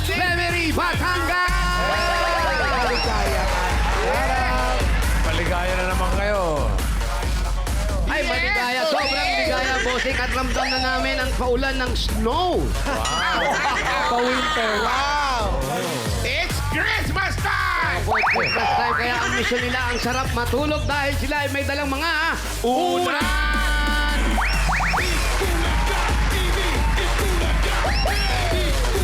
Lemery, Batangas! Maligaya na naman kayo. Ay, maligaya. Sobrang ligaya, bossing. At ramdam na namin ang paulan ng snow. Pa-winter. It's Christmas time! Boy, Christmas time. Kaya ang mission nila, ang sarap matulog dahil sila ay may dalang mga unan!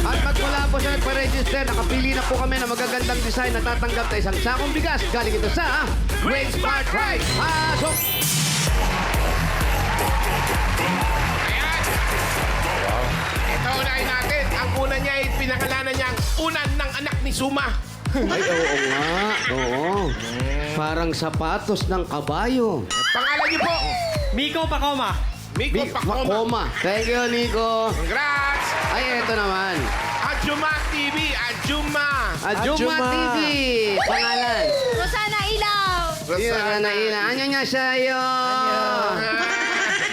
At magmula po sa nagpa-register, nakapili na po kami ng magagandang design na tatanggap na isang sakong bigas. Galing ito sa Great Smart Price. Pasok! Ito, unahin natin. Ang una niya ay pinangalanan niyang unan ng anak ni Suma. Ay, oo nga. Oo. Parang sapatos ng kabayo. Pangalan niyo po, Miko Pacoma. Miko Pacoma. Makoma. Thank you, Nico. Congrats! Ay, ito naman. Ajuma TV, Ajuma. Ajuma TV. Pangalan. Rosana Ilaw. Rosana Naina. Anya nga sa'yo.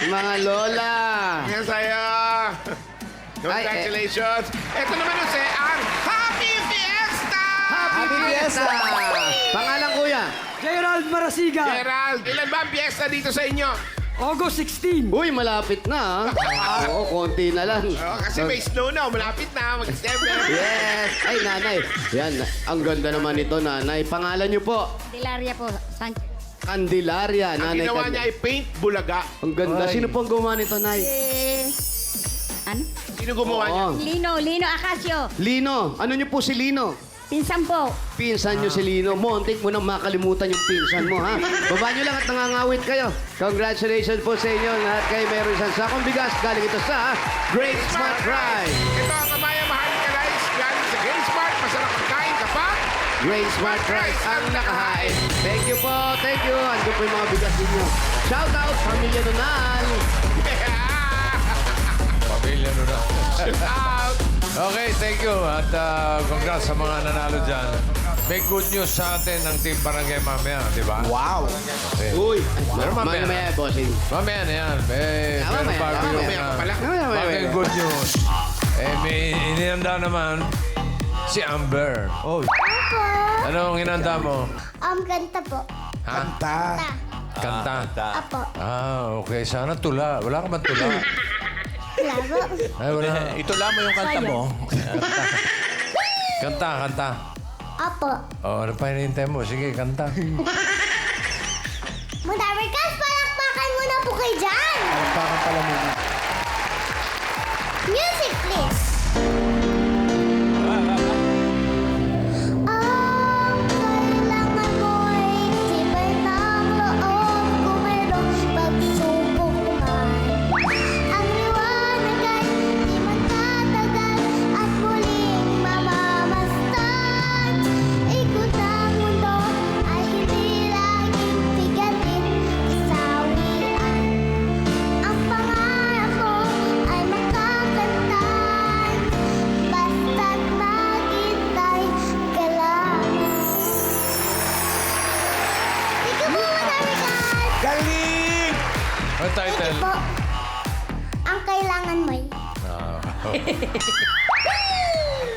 Mga lola. Yan sa'yo. Congratulations. Ito naman yung ang Happy Fiesta! Happy Fiesta. Pangalan, kuya. Gerald Marasiga. Gerald, ilan ba ang fiesta dito sa inyo? August 16. Uy, malapit na. Oo, konti na lang. Oh, kasi may snow na, malapit na, mag-December. Yes. Ay, nanay. Yan. Ang ganda naman ito, nanay. Pangalan niyo po. Dilaria po. Candelaria. Ang Nanay ginawa niya ay paint bulaga. Ang ganda. Sino po ang gumawa nito, nay? Ano? Sino gumawa niya? Oo. Lino Acacio. Lino. Ano niyo po si Lino? Pinsan po. Pinsan nyo si Lino. Montik mo nang makalimutan yung pinsan mo, ha? Baba nyo lang at nangangawit kayo. Congratulations po sa inyo. Lahat kayo mayroon isang sakong bigas. Galing ito sa Great Smart Prize. Ito ang Amaya Maharlika Rice galing sa Great Smart. Masarap ang kain kapag Great Smart Prize ang nakahain. Thank you po. Thank you. Ando po yung mga bigas ninyo. Shout out, Pamilya Nunal. Pamilya no na. out. Okay, thank you. At congrats sa mga nanalo dyan. May good news sa atin ng Team Barangay mamaya, di ba? Wow. Okay. Uy. Pero mamaya Mamaya, bossing. Mamaya na yan. Pero Mamaya, bago mamaya, yung mamaya pa pala. bago yung good news. May inihanda naman si Amber. Oh, Anong inihanda mo? Ganta po. Ha? Kanta. Apo. Okay. Sana tula. Wala ka man tula. Labo. Ay, wala. Itula mo yung kanta mo. Kanta. Apo. Oh, ano pa hinihintay mo? Sige, kanta. Mudabarkas, palakpakan muna po kayo dyan. Palakpakan pala muna. Music, please. Ang kailangan mo'y tibay ng loob kung mayroong pagsubok man. Ang liwanag ay di magtatagal at muling mamamastan. Ikot ang mundo ay hindi laging bigatin kasawian. Ang pangarap ko ay makakantan basta't maghintay ka lang. Ikaw po, Mudabarkas! Galing! Ano title? Po, ang kailangan mo'y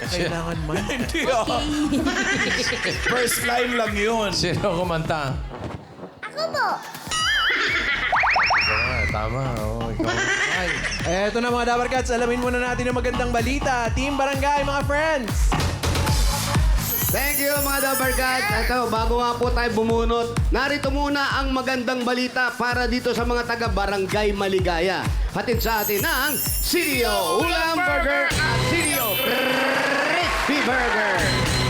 Kailangan man. Hindi First line lang yun. Sino kumanta? ako po. Tama. Oh, ikaw. Ay. Eto na mga Dabarkats, alamin muna natin ang magandang balita. Team Barangay, mga friends! Thank you, mga Dabarkad. Ito, bago nga po tayo bumunot, narito muna ang magandang balita para dito sa mga taga-Barangay Maligaya. Hatid sa atin ng CDO Ulam Burger at CDO Crispy Burger.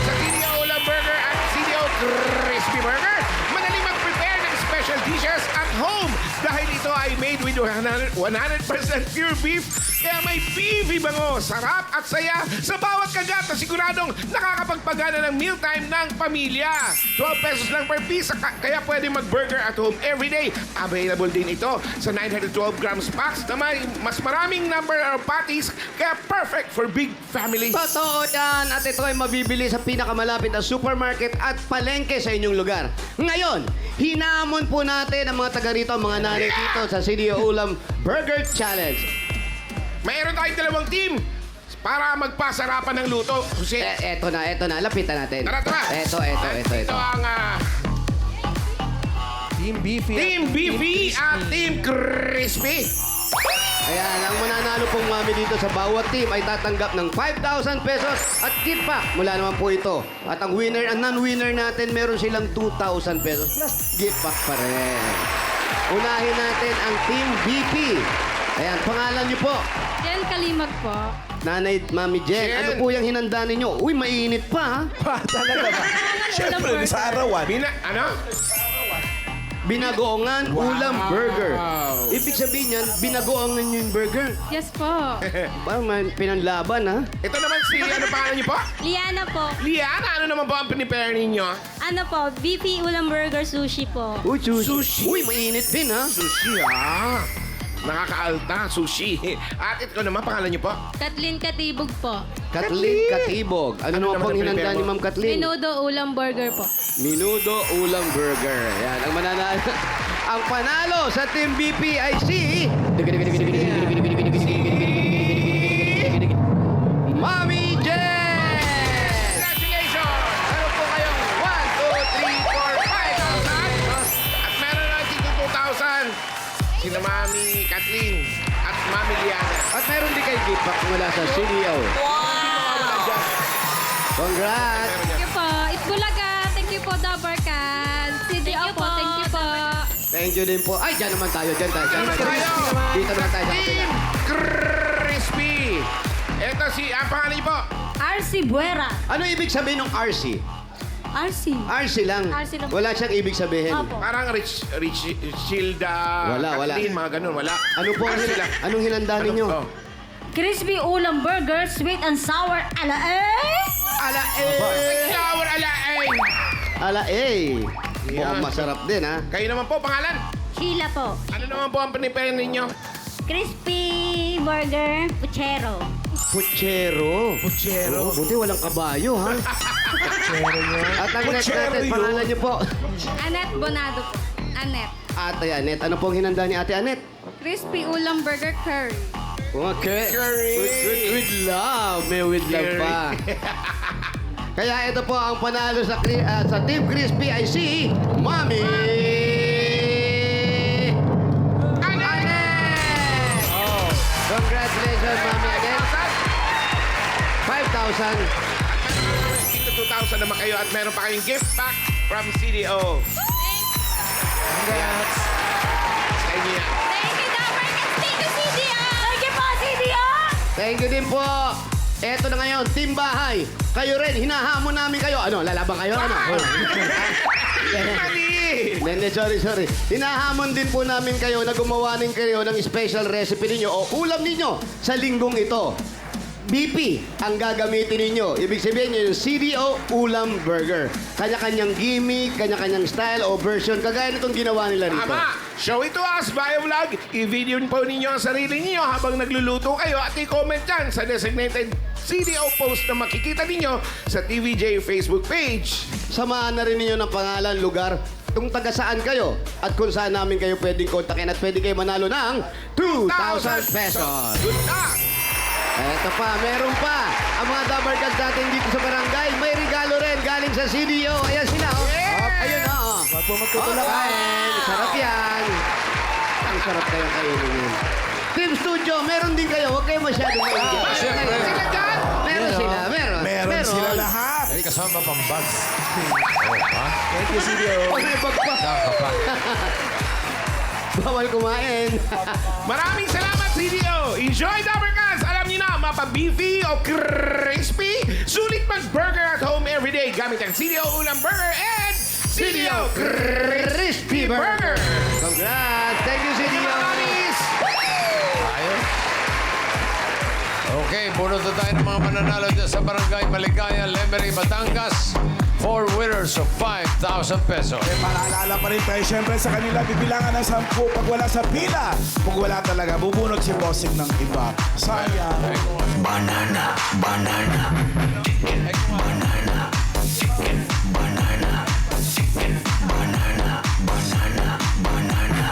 Sa CDO Ulam Burger at CDO Crispy Burger, madali mag-prepare ng special dishes at home dahil ito ay made with 100% pure beef. Kaya may beefy bango, sarap at saya sa bawat kagat na siguradong nakakapagpagana ng mealtime ng pamilya. 12 pesos lang per piece, kaya pwede mag-burger at home every day. Available din ito sa 912 grams packs na may mas maraming number of patties, kaya perfect for big family. Totoo yan. At ito ay mabibili sa pinakamalapit na supermarket at palengke sa inyong lugar. Ngayon, hinamon po natin ang mga taga rito, mga nanay dito sa CDO Ulam Burger Challenge. Mayroon tayong dalawang team. para magpasarapan ng luto. Jose, Eto na. Lapitan natin. Tara. Ito. Ito ang Team Beefy. Team Beefy at Team Crispy. Ayan, ang mananalo pong mami dito sa bawat team ay tatanggap ng 5,000 pesos at gift pack mula naman po ito. At ang non-winner natin, meron silang 2,000 pesos plus gift pack pa rin. Unahin natin ang Team BP. Ayan, pangalan niyo po. Jen Kalimag po. Nanay, Mami Jen, Jen. ano po yung hinanda ninyo? Uy, mainit pa, ha? Talaga ba? Siyempre, sa arawan. Binagoongan ulam burger. Ibig sabihin yan, binagoongan yung burger. Yes po. Parang may pinanlaban, ha? Ito naman si, ano pangalan niyo po? Liana po. Liana, ano naman po ang pinipare ninyo? Ano po, BP Ulam Burger Sushi po. Uy, Sushi. Uy, mainit din, ha? Sushi, Nakakaalta, sushi. At ito naman, pangalan niyo po? Kathleen Katibog po. Kathleen Katibog. Ano naman naman pong ang hinanda prepare ni mo? Ma'am Kathleen? Menudo Ulam Burger po. Minudo Ulam Burger. Yan, ang mananalo. Ang panalo sa Team BP ay si... Mami Jen! Congratulations! Ano po kayong 1, 2, 3, 4, 5,000. At meron na dito 2,000. Sina Mami Kathleen at Mami Liana. 1,000? At meron din kayo gift pack mula sa CDO. Congrats! Thank you po. Itbulaga. Thank you po, Dabarkan. CDO po. Thank you po. Thank you din po. Ay, dyan naman tayo. Dyan tayo. Dito naman tayo. Team Crispy. Ito si, ang pangalan niyo po? RC Buera. Ano ibig sabihin ng RC? RC. RC lang. RC lang. Wala siyang ibig sabihin. Opo. Parang Rich Shilda. Wala. Kathleen, mga ganun. Wala. Ano po ang sila? anong hinanda ninyo? Oh. Crispy Ulam Burger, sweet and sour ala Ala eh! Sour alaeng. Ala eh! Yan. Mukhang masarap din, ha? Kayo naman po, pangalan? Sheila po. Ano naman po ang pinipare ninyo? Crispy Burger, Puchero. Puchero. Puchero. Buti walang kabayo, ha? At ang next Puchero natin, yun. pangalan niyo po. Annette Bonado po. Annette. Ate Anet. Ano pong hinanda ni Ate Anet? Crispy Ulam Burger Curry. Okay. Curry. With love. May with love Curry. pa. Kaya ito po ang panalo sa Team Crispy ay si Mami Anet! Congratulations, Mami Anet. 5,000. Dito 2,000 naman kayo at meron pa kayong gift pack from CDO. Congrats. Sa inyo yan. Thank you, Dabarkan. Thank you, CDO. Thank you po, CDO. Thank you din po. Eto na ngayon, Team Bahay. Kayo rin, hinahamon namin kayo. Ano, lalaban kayo? Ano? Mali! Hindi, sorry. Hinahamon din po namin kayo na gumawa din kayo ng special recipe ninyo o ulam ninyo sa linggong ito. BP ang gagamitin ninyo. Ibig sabihin nyo yung CDO Ulam Burger. Kanya-kanyang gimmick, kanya-kanyang style o version. Kagaya nitong ginawa nila rito. Tama! Show it to us via vlog. I-video po ninyo ang sarili ninyo habang nagluluto kayo at i-comment dyan sa designated CDO post na makikita ninyo sa TVJ Facebook page. Samahan na rin ninyo ng pangalan, lugar, kung taga saan kayo at kung saan namin kayo pwedeng kontakin at pwede kayo manalo ng 2,000 pesos. Good luck! Eto pa, meron pa. Ang mga Dabarkads natin dito sa barangay, may regalo rin galing sa CDO. Ayan sila, oh. Ayun, oh. Huwag po Oh, magtutulak. kain. Sarap yan. Ang sarap kayong kainin yun. Team Studio, meron din kayo. Huwag kayo masyadong maingit. Siyempre. Sila dyan! Meron sila, meron. Meron sila lahat. Ay, kasama pang bags. Oh, ha? Thank you, CDO. Oh, may bag pa. Saka pa. Bawal kumain. Maraming salamat, CDO! Enjoy Dabarkas! Alam niyo na, mapa-beefy o crispy, sulit mag-burger at home everyday gamit ang CDO Ulam Burger and CDO Crispy Burger. Burger! Congrats. Thank you, CDO. Mamis! Ayun. Okay, bunot na tayo ng mga mananalo dyan sa Barangay Maligaya, Lemery, Batangas. 4 winners of 5,000 pesos. Eh, paalala pa rin tayo siyempre sa kanila. Bibilangan ng 10 pag wala sa pila. Pag wala talaga, bubunot si bossing ng iba. Sayang. Banana, banana, chicken, banana, chicken, banana, chicken, banana, banana, banana.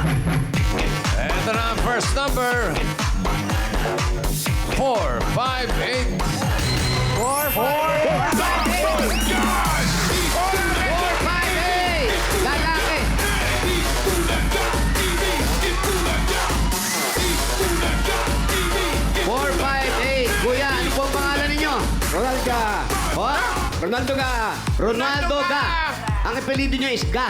Ito na ang first number. 4, 5, 8, Oh, Ronaldo Ga. Ronaldo Ga. Ang apelido nyo is Ga.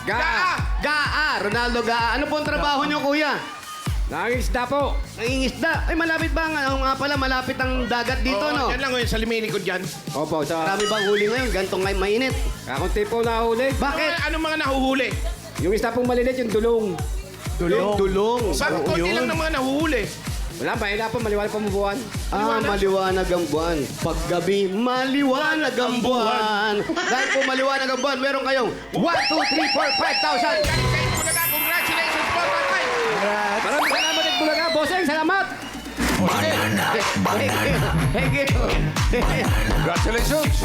Gaa. Ronaldo Ga. Ano po ang trabaho nyo, kuya? Nangingisda po. Nangingisda. Ay, malapit ba? Ano nga pala, malapit ang dagat dito, Oo, no? yan lang sa limini ko dyan. Opo, sa Marami bang huli ngayon? Gantong ngay mainit. kakunti po nahuli. Bakit? Anong mga nahuhuli? Yung isda pong malilit, yung dulong. Dulong. Bakit konti lang ng mga nahuhuli? Wala, mahila po, maliwanag pa mabuhan. Maliwanag ang buwan. Paggabi, maliwanag ang buwan. Dahil po maliwanag ang buwan, meron kayong 1, 2, 3, 4, 5,000. Kay Bulaga, congratulations po, tatay! Maraming salamat at Bulaga. Bossing, salamat! Thank you. Congratulations!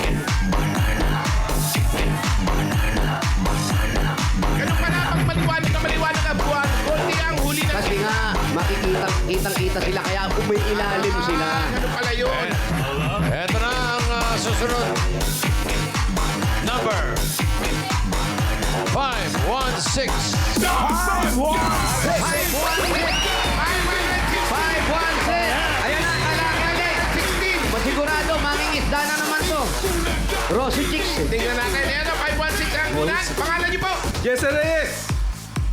Ganun pala, pag maliwanag ang buwan, konti ang huli na. Kasi nga, kitang-kita sila, kaya umiilalim sila. Ganun pala yun. Ito na ang susunod. Number 516. 516. Ayan na, kalakali. 16. Masigurado, mangingisda na naman to. Rosy Chicks. Tingnan natin. Ayan o, 516 ang ulan. Pangalan niyo po? Yes, sir.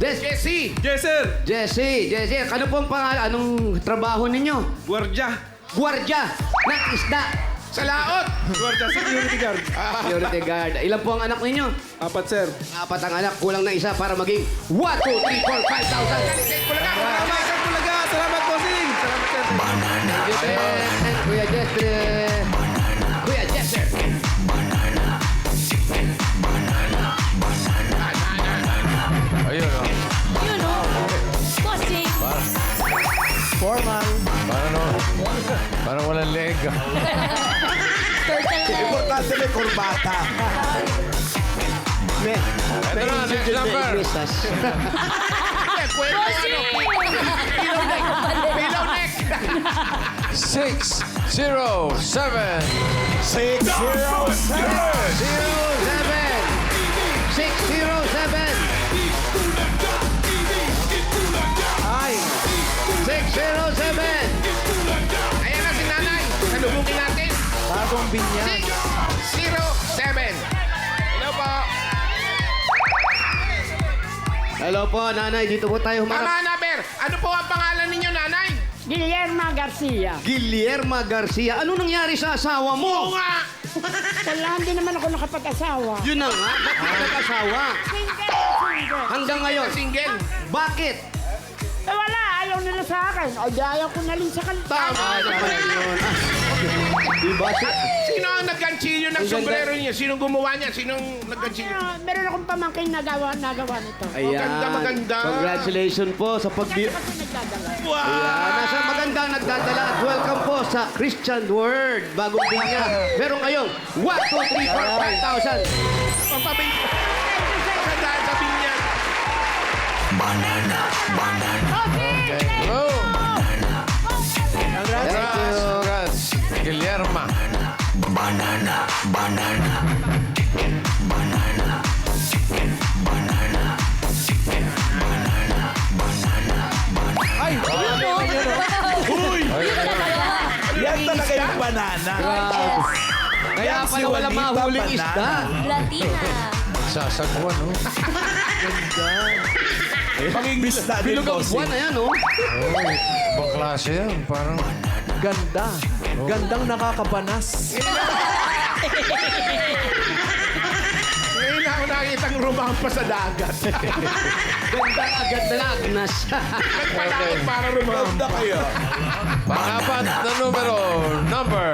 Jessie. Yes, sir. Jesse. Ano pong pangalan? Anong trabaho ninyo? Guardia. Guardia ng isda. Sa laot. Guardia security guard. Security guard. Ilan po ang anak ninyo? 4, sir. 4 ang anak. Kulang na isa para maging 1, 2, 3, 4, 5,000. Kay Bulaga, Salamat, sir Bulaga. Salamat, bossing. Salamat, sir. Kuya Jesse. Kuya Jesse. Ayun, oh. Yun o. Bossing. Formal. Parang walang leg. Turtle leg. Importante may kurbata. Ito na, next number. Kwento ano? Pillow neck. 607. 607. 607. Ay. 607. Ayan na si nanay. Salubungin natin. Bagong binyag. 607. Hello po. Hello po, nanay. Dito po tayo humarap. Tama na, Ber. Ano po ang pangalan ninyo, nanay? Guillermo Garcia. Guillermo Garcia. Ano nangyari sa asawa Oo mo? nga. Wala, hindi naman ako nakapag-asawa. Yun na nga. Bakit ka nag-asawa? Single. Hanggang ngayon. Single. Bakit? Eh wala, ayaw nila sa akin. O di ayaw ko na rin sa kanila. Tama naman yun. Diba? Sino ang nagganchilyo ng sombrero niyo? Sinong gumawa niya? Sinong nagganchilyo? Meron akong pamangkin nagawa nito. Ayan. Maganda. Congratulations po sa Kasi nagdadala. Ayan, nasa magandang nagdadala at welcome po sa Christian Word. Bagong binya. Meron kayong 1, 2, 3, 4, 5,000. Pampabing. Sandaan sa binyag. Banana. Oh, Thank you. congrats. Guillermo. Banana. Ay. Yan talaga yung banana. Kaya Yan si pala wala Juanita mahuling Banana. isda. Latina. Sasagwan, oh. Pangingisda din, Bilog ang bossing. buwan na yan, oh. Ibang klase yan. Parang Ganda. Gandang nakakabanas. Ngayon ako nakitang rumampa sa dagat. Ganda agad na agnas. Nagpalakot para rumampa. Ganda kayo. pang-apat na numero. Number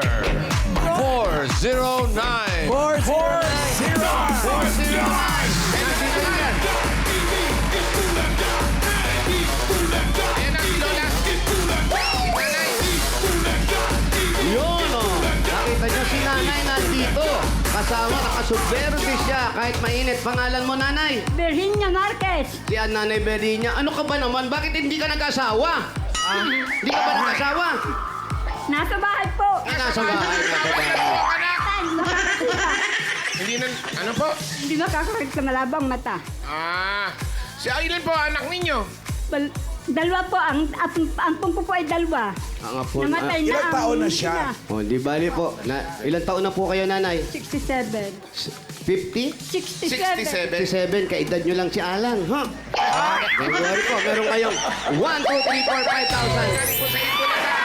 409. Ayan na si Lola. Nanay. Yun, oh. Nakita niyo si nanay nandito. Kasama, nakasuberde siya. Kahit mainit. Pangalan mo, nanay? Virginia Marquez. Si Nanay Berinya. Ano ka ba naman? Bakit hindi ka nag-asawa? Hindi ka ba nag-asawa? Nasa bahay po. Nasa bahay. Hindi na, ano po? Hindi makakakit sa malabang mata. Si Aileen po, anak ninyo. Dalawa po, ang pong po ay dalawa. Ang apo. Namatay na Ilang ang taon na isa. siya? Oh, di bali po. Ilang taon na po kayo, nanay? 67. 50? 67. 67, kaedad nyo lang si Alan, ha? Don't worry po, meron kayong 1, 2, 3, 4, 5,000. Galing po sa Itbulaga.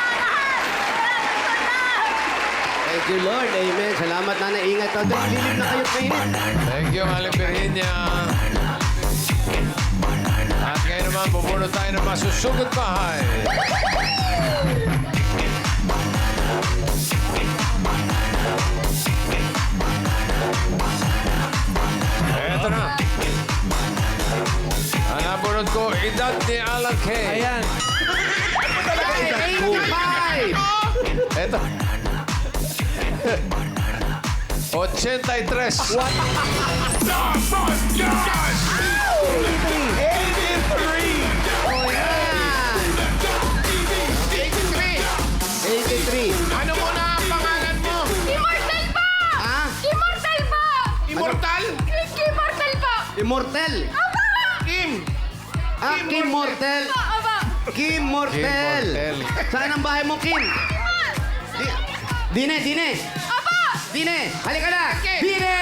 Thank you, Lord. Amen. Salamat, nanay. Ingat. Dilip na kayo kainit. Thank you, Aling Virginia. At ngayon naman, pupuno tayo ng masusugod bahay. Eto na. Ang nabunod ko, edad ni Alan K. Ayan. 85! Eto. 83. What? Oh, yan! 83. Ano muna ang pangalan mo? Immortal po! Ah? Immortal po! Immortal? Immortal po! Immortal. Kim. Ah, Kim Mortel. Opo! Kim Mortel. Kim Mortel. Saan ang bahay mo, Kim? Dine, Dine. Opo! Dine, halika na. Kim. Dine!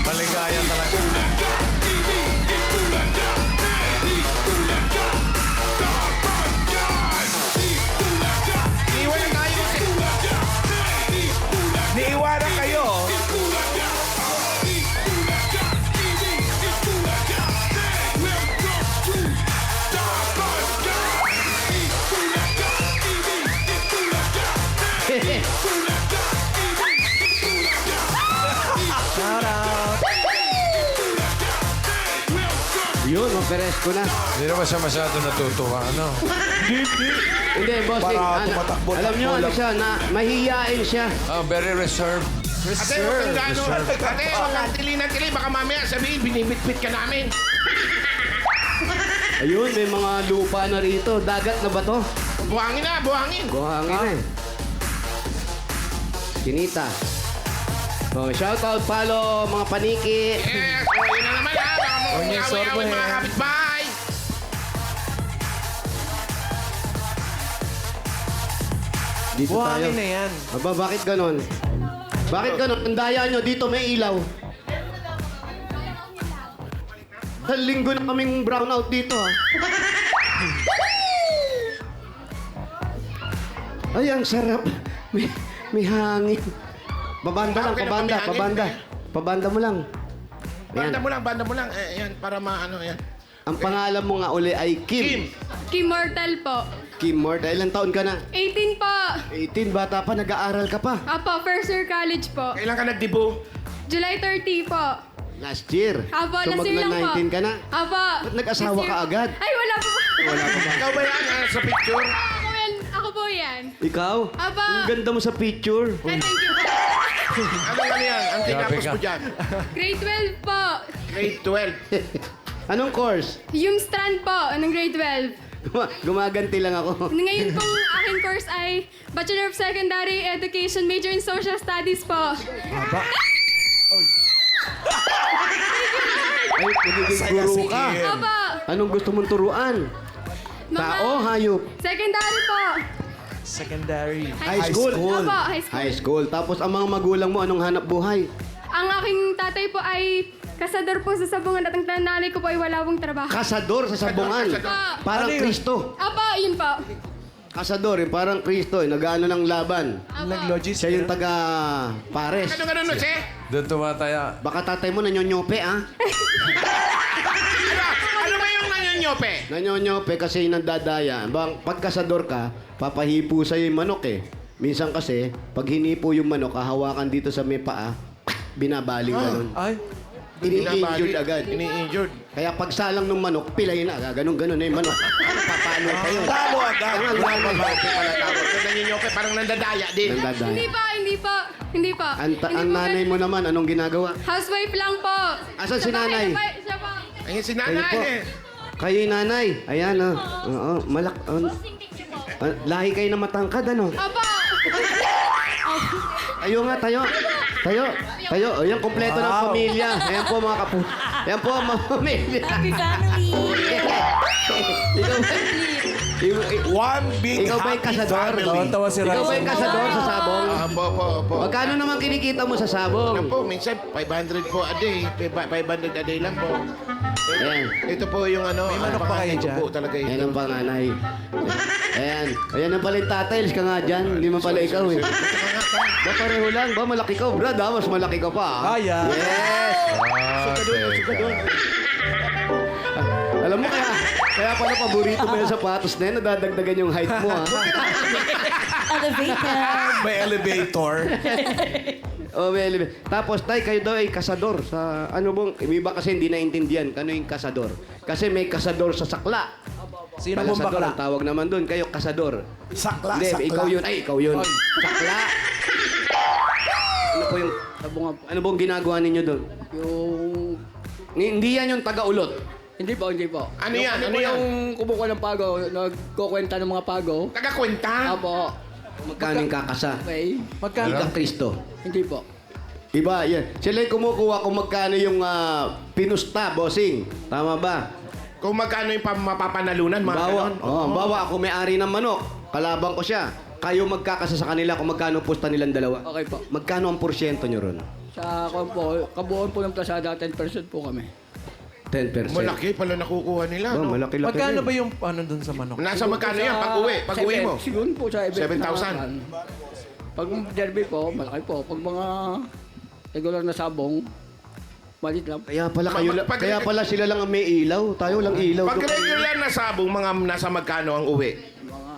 Maligaya talaga. Iwan na tayo. Niiwanan kayo. Shout out. Yun, maperes ko na. Hindi naman siya masyado natutuwa, ano? Hindi, bossing. Para tumatakbo, Alam nyo, takbo ano lang. siya, mahihiyain siya. Oh, very reserved. Ate, huwag kang gano'n. Ate, huwag kang tili. Baka mamaya sabihin, binibitbit ka namin. Ayun, may mga lupa na rito. Dagat na ba to? Buhangin na, buhangin. Buhangin eh. Kinita. Oh, shoutout, follow, mga paniki. Yes, o yun na naman ha. Baka mo Huwag niyo sorbo, away-away mga eh. kapitbahay. Dito tayo. Buhangin na yan. Aba, bakit ganon? Bakit ganon? Ang daya nyo, dito may ilaw. Sa linggo na kaming brownout dito, ha? Ay, ang sarap. May hangin. Babanda lang, Okay na, pabanda, may hangin. pabanda. Pabanda mo lang. Banda mo lang. Yan, para maano yan. Ang pangalan mo nga uli ay Kim. Kim. Immortal po. Kim Morta. Ilang taon ka na? 18 po! 18, bata pa, nag-aaral ka pa. Apo, first year college po. Kailan ka nagdibo? July 30 po. Last year. Apo, So, last year lang po. mag-19 ka na? Apo. Ba't nag-asawa Last ka year- agad? Ay, wala po. Wala pa ba? Ikaw ba yan sa picture? Ako po yan. Ikaw? Aba. Ang ganda mo sa picture. Ay, thank you po. Ano yan? Ang tinapos ka. mo dyan? Grade 12 po. Grade 12. Anong course? Yung strand po, ng grade 12. Gumaganti lang ako. Ngayon pong aking course ay Bachelor of Secondary Education, major in Social Studies po. Ay, magiging Saya guru si ka. Kim. Opo. Anong gusto mong turuan? Tao, hayop? Secondary po. Secondary. High school? Opo, high school. High school. Tapos ang mga magulang mo, anong hanap buhay? Ang aking tatay po ay kasador po sa sabungan at ang nanay ko po ay wala pong trabaho. Kasador sa sabungan. Kasador. Parang Ano yun? Kristo. Opo, yun po. Kasador, parang Kristo. Nag-ano ng laban. Nag-logis. Siya yung taga Pares. Ano ganun, Jose? Doon tumataya. Baka tatay mo nanyonyope, ah. Ano ba yung nanyanyope? Nanyonyope kasi nandadaya. Pag kasador ka, papahipo sa'yo yung manok eh. Minsan kasi, pag hinipo yung manok, hahawakan dito sa may paa, binabaling ganun. Ay. Ini-injured agad. Ini-injured. Kaya pagsalang ng manok, pilay na. Ganun-ganun na yung manok. Papalo pa yun. Talo agad. Tama, Pala tawag ko nanyanyope, parang nandadaya din. Nandadaya. Hindi po. Ang nanay mo naman, anong ginagawa? Housewife lang po. Asan si Sa bahay, nanay? sa bahay, siya po. Ayun si Kayo nanay po. eh. Kayo yung nanay. Ayan, oh. Oo, lahi kayo na matangkad, ano? Opo. Tayo nga, tayo. Tayo. Ayan, kompleto ng pamilya. Ayan po mga kapu. Ayan po mga pamilya. Happy family! Ikaw ba? One big Ikaw ba yung happy kasador? family. Tawan-tawa si Ikaw ba Raul. yung kasador sa sabong? Opo. Magkano naman kinikita mo sa sabong? Ano po, minsan 500 po a day. 500 a day lang po. Ayan. Ito po yung ano, May manok pa kayo panganay ko dyan? po talaga Ayan ito. ang panganay. Ayan. Ayan ang pala yung tatay. Ka nga dyan. Hindi man pala ikaw eh. Ba pareho lang? Ba malaki ka? Brad ha? Mas malaki ka pa. Ah, yeah. Yes! Okay. Alam mo kaya pala paborito mo yung sapatos na yan. Nadadagdagan yung height mo ha. May elevator. Oh, well, tapos, tay, kayo daw ay kasador sa ano bang, iba kasi hindi naintindihan kano yung kasador. Kasi may kasador sa sakla. Sino pong Palasador bakla? ang tawag naman doon, kayo kasador. Sakla, Hindi, sakla. ikaw yun. Ay, ikaw yun. Sakla. Ano po yung, ano bang ginagawa ninyo doon? Yung... Hindi yan yung taga-ulot. Hindi po. Ano yan? Ano Ano yan? yung kumukuha ng pago, nagkukwenta ng mga pago. Taga-kwenta? Apo. Magkano yung kakasa? Okay. Magkano? Ika Kristo. Hindi po. Iba, yan. Sila yung kumukuha kung magkano yung pinusta, bossing. Tama ba? Kung magkano yung mapapanalunan, mga Bawa, ganon. bawa ako may-ari ng manok. Kalabang ko siya. Kayo magkakasa sa kanila kung magkano pusta nilang dalawa. Okay po. Magkano ang porsyento nyo ron? Sa kabuuan po ng plasada, 10% po kami. 10%. Malaki pala nakukuha nila, Oh, no? malaki-laki Magkano rin. ba yung ano dun sa manok? Nasa magkano yan? Pag-uwi mo. Siguro po sa event 7,000. Pag derby po, malaki po. Pag mga regular na sabong, malit lang. Kaya pala kayo Pag- kaya pala sila lang ang may ilaw. Tayo lang ilaw. Pag regular na sabong, mga nasa magkano ang uwi? Mga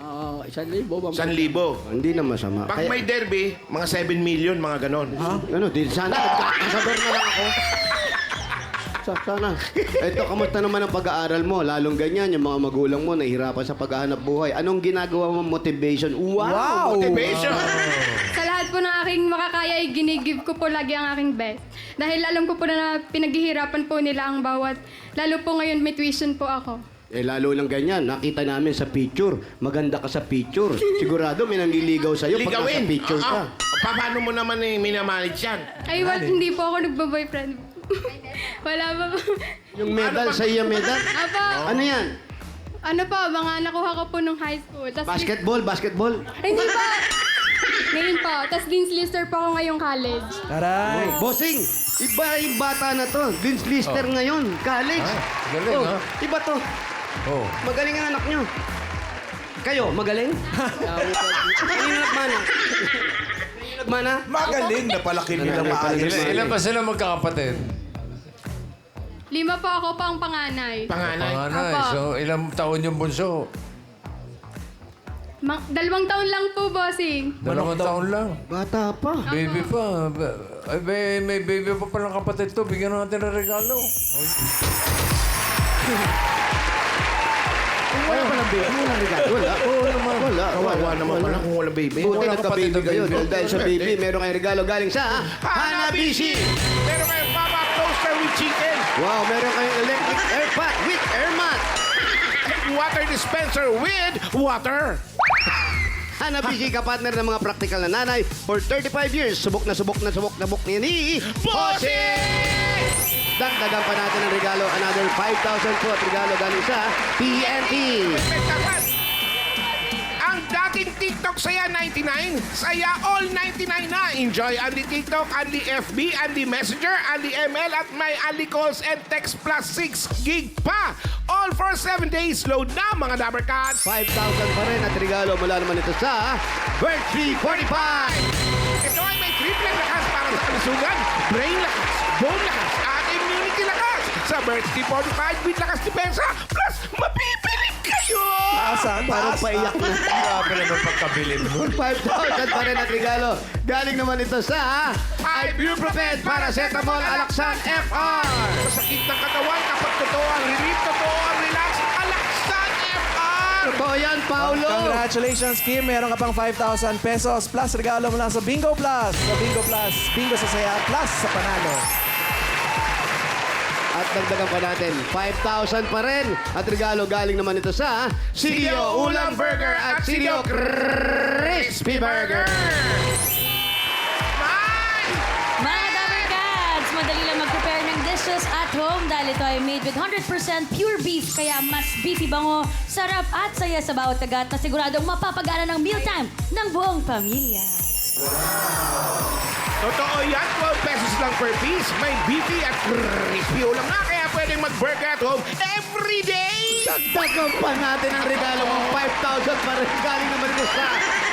1,000. 1,000. Hindi na masama. Pag may derby, mga 7 million, mga ganon. Ano, di sana nagkakasador na lang ako. Sana. Ito, kamusta naman ang pag-aaral mo? Lalong ganyan, yung mga magulang mo nahihirapan sa paghahanap buhay. Anong ginagawa mo motivation? Wow! Motivation. Sa lahat po ng aking makakaya, ay ginigib ko po lagi ang aking best. Dahil alam ko po na pinaghihirapan po nila ang bawat. Lalo po ngayon may tuition po ako. Eh, lalo lang ganyan. Nakita namin sa picture. Maganda ka sa picture. Sigurado may nanliligaw sa'yo pag nasa Ligawin. picture ka. Paano mo naman minamanage yan? Ay, hindi po ako nagbo-boyfriend. Wala pa po. Yung medal, sa iya medal. Apa, Ano yan? ano po, mga nakuha ko po nung high school. Tas, Basketball. Ay, hindi po. Ngayon po. Tapos Dean's Lister po ako ngayong college. Taray! Bossing, iba yung bata na to. Vince Lister ngayon, college. galing, ha? Iba to. Oh. Magaling ang anak nyo. Kayo, magaling? Kanino nagmana? Kanino nagmana? Magaling na palaki nila maayos. Ilan ba sila magkakapatid? 5 po ako pa ang panganay. Panganay. Panganay. Apa. So, ilang taon yung bunso? 2 taon lang po, bossing. 2 taon lang. Bata pa. Baby pa. Ay, may baby pa palang kapatid to. Bigyan natin ng regalo. Wala pa lang baby. Wala regalo. Wala. Wala. Kawawa naman pala kung walang baby. Buti Wala nagka-baby kapatid na kayo. baby. Dahil sa baby, meron kayong regalo galing sa Hanabishi. Meron kayong Papa Toaster with chicken. Wow, meron kayong electric air pot with air mat. And water dispenser with water. Hanabishi, ka-partner ng mga practical na nanay for 35 years. Subok na niya ni Bossing! Dagdagan pa natin ang regalo. Another 5,000 po at regalo galing sa TNT. Pagkakas. Ang dating TikTok saya 99, saya all 99 na. Enjoy ang di TikTok, ang di FB, ang di Messenger, ang di ML at may Ali calls and text plus 6 gig pa. All for 7 days. Load na mga Dabber Cats. 5,000 pa rin at regalo mula naman ito sa Bird 345. Ito ay may triple lakas para sa kalusugan, brain lakas, bone lakas, at immunity lakas. Sa Birthday 45 with lakas depensa, plus mapipilig kayo! Asan? Parang paiyak na. Grabe naman pagkabilin mo. 5,000 pa rin at regalo. Galing naman ito sa Ibuprofen Paracetamol Alaxan FR. Masakit ng katawan kapag totoo ang relief, totoo ang relax, Alaxan FR! Totoo yan, Paulo. Congratulations, Kim. Meron ka pang 5,000 pesos plus regalo mula sa Bingo Plus. Sa Bingo Plus, Bingo sa saya plus sa panalo. At dagdagan pa natin, 5,000 pa rin. At regalo galing naman ito sa CDO Ulam Burger at CDO Crispy Burger. delicious at home dahil ito ay made with 100% pure beef kaya mas beefy bango, sarap at saya sa bawat kagat na siguradong mapapagana ng mealtime ng buong pamilya. Totoo yan, 12 pesos lang per piece. May beefy at crispy ulam na kaya pwedeng mag-burger at home every day. Dagdagan pa natin ang regalo ng 5,000 para galing naman ito sa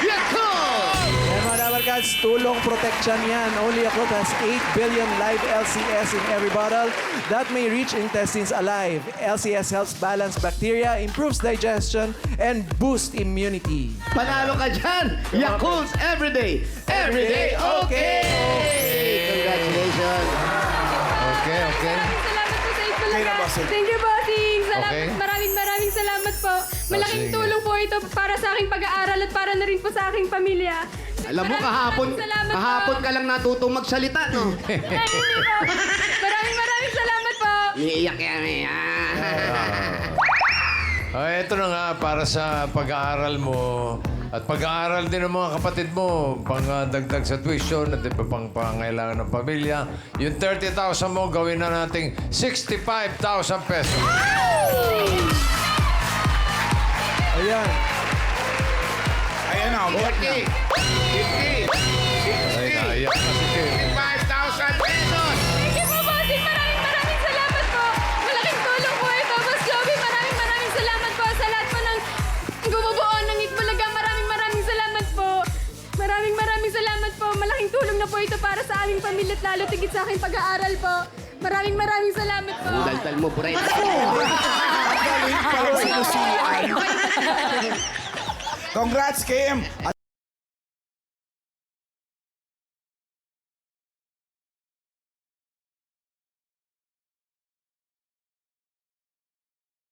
Yakult! And mga Dabarkads, tulong protection yan. Only Yakult has 8 billion live LCS in every bottle that may reach intestines alive. LCS helps balance bacteria, improves digestion, and boost immunity. Panalo ka dyan! Yakult everyday! Everyday okay! Congratulations! Okay. Salamat po sa Itbulaga. Kaya na, bossing. Thank you, bossing. Salamat. Okay. Maraming salamat po. Malaking Bossing. tulong po ito para sa aking pag-aaral at para na rin po sa aking pamilya. Alam mo, kahapon ka lang natutong magsalita, no? Hindi po. Maraming salamat po. Iiyak yan eh. Ito na nga, para sa pag-aaral mo at pag-aaral din ng mga kapatid mo, pang-dagdag sa tuition at iba pang pangailangan ng pamilya. Yung 30,000 mo, gawin na nating 65,000 pesos. Ayan. Ayan na, umiyak na. 50, 60, Ay, naiyak na si Kim. 5,000 pesos. Thank you po, bossing. Maraming salamat po. Malaking tulong po ito. Boss Joey, maraming salamat po sa lahat po ng gumubuo ng Itbulaga. Maraming salamat po. Maraming salamat po. Malaking tulong na po ito para sa aming pamilya at lalo tigit sa aking pag-aaral po. Maraming salamat po. Daldal mo, Bray. Congrats, Kim! At